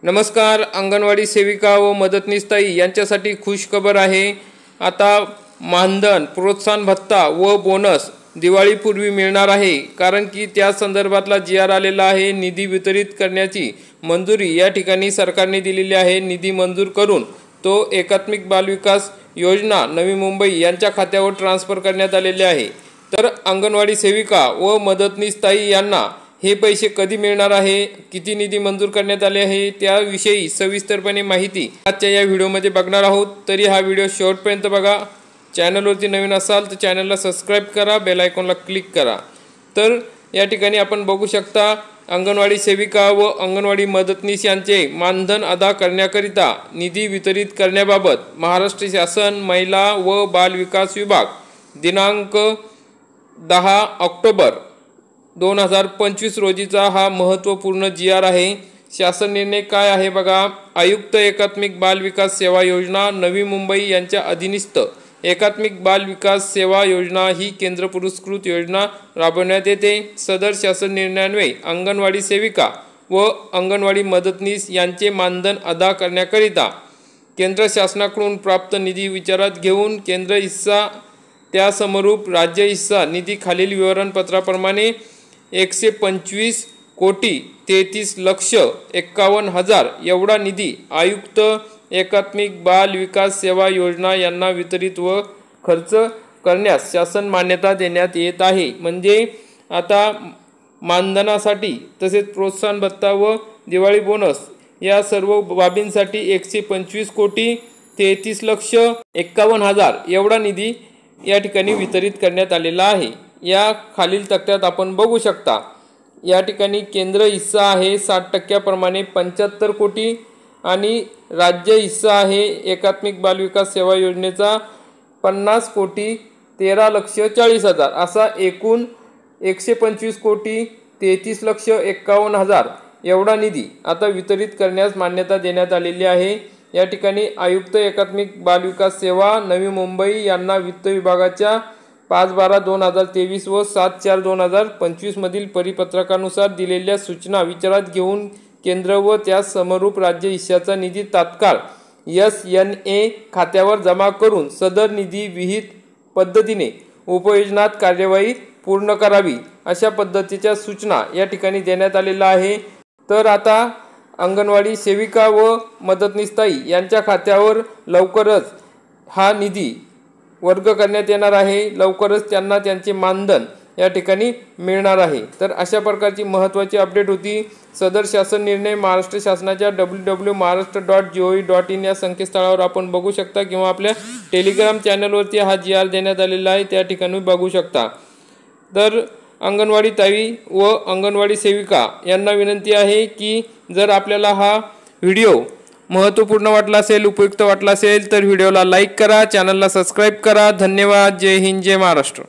नमस्कार। अंगणवाडी सेविका व मदतनीस ताई यांच्यासाठी खुशखबर आहे। आता मानधन, प्रोत्साहन भत्ता व बोनस दिवाळीपूर्वी मिळणार आहे। कारण की त्या संदर्भातला GR आलेला आहे। निधी वितरित करण्याची मंजुरी या ठिकाणी सरकारने दिलेली आहे। निधी मंजूर करून तो एकात्मिक बाल विकास योजना नवी मुंबई यांच्या खात्यावर ट्रान्सफर करण्यात आलेले आहे। तर अंगणवाडी सेविका व मदतनीस ताई यांना हे पैसे कधी मिळणार आहे, किती निधी मंजूर करण्यात आले आहे, त्याविषयी सविस्तरपणे माहिती आजच्या या व्हिडिओमध्ये बघणार आहोत। तरी हा व्हिडिओ शेवटपर्यंत बघा। चॅनलवरती नवीन असाल तर चॅनलला सबस्क्राइब करा, बेल आयकॉनला क्लिक करा। तर या ठिकाणी आपण बघू शकता अंगणवाडी सेविका व अंगणवाडी मदतनीस यांचे मानधन अदा करण्याकरिता निधी वितरित करण्याबाबत महाराष्ट्र शासन महिला व बाल विकास विभाग दिनांक 10 ऑक्टोबर 2025 रोजीचा हा महत्त्वपूर्ण GR आहे। शासन निर्णय काय आहे बघा। आयुक्त एकात्मिक बाल विकास सेवा योजना नवी मुंबई यांच्या अधीनस्थ एकात्मिक बाल विकास सेवा योजना ही केंद्र पुरस्कृत योजना राबवण्यात येते। सदर शासन निर्णयान्वये अंगणवाडी सेविका व अंगणवाडी मदतनीस यांचे मानधन अदा करण्याकरिता केंद्र शासनाकडून प्राप्त निधी विचारात घेऊन केंद्र हिस्सा त्यासमरूप राज्य हिस्सा निधी खालील विवरणपत्राप्रमाणे 125,33,51,000 एवढा निधी आयुक्त एकात्मिक बाल विकास सेवा योजना यांना वितरित व खर्च करण्यास शासन मान्यता देण्यात येत आहे। म्हणजे आता मानधनासाठी तसेच प्रोत्साहन भत्ता व दिवाळी बोनस या सर्व बाबींसाठी 125,33,51,000 एवढा निधी या ठिकाणी वितरित करण्यात आलेला आहे। या खालील तक्त्यात आपण बघू शकता। या ठिकाणी केंद्र हिस्सा आहे 60% प्रमाणे 75 कोटी आणि राज्य हिस्सा आहे एकात्मिक बाल विकास सेवा योजनेचा 50,13,40,000 असा एकूण 125,33,51,000 एवढा निधी आता वितरित करण्यास मान्यता देण्यात आलेली आहे। या ठिकाणी आयुक्त एकात्मिक बाल विकास सेवा नवी मुंबई यांना वित्त विभागाच्या 5/12/2023 व 7/4/2025 मधील परिपत्रकानुसार दिलेल्या सूचना विचारात घेऊन केंद्र व त्या समरूप राज्य हिस्साचा निधी तात्काळ SNA खात्यावर जमा करून सदर निधी विहित पद्धतीने उपयोजनात कार्यवाही पूर्ण करावी अशा पद्धतीच्या सूचना या ठिकाणी देण्यात आलेल्या आहे। तर आता अंगणवाडी सेविका व मदतनीस ताई यांच्या खात्यावर लवकरच हा निधी वर्ग करण्यात येणार आहे। लवकरच त्यांना त्यांचे मानधन या ठिकाणी मिळणार आहे। तर अशा प्रकारची महत्त्वाची अपडेट होती। सदर शासन निर्णय महाराष्ट्र शासनाच्या www.maharashtra.gov.in या संकेतस्थळावर आपण बघू शकता किंवा आपल्या टेलिग्राम चॅनलवरती हा GR देण्यात आलेला आहे, त्या ठिकाणी बघू शकता। तर अंगणवाडी ताई व अंगणवाडी सेविका यांना विनंती आहे की जर आपल्याला हा व्हिडिओ महत्त्वपूर्ण वाटला असेल, उपयुक्त वाटला असेल तर व्हिडिओला लाईक करा, चॅनलला सबस्क्राइब करा। धन्यवाद। जय हिंद, जय महाराष्ट्र।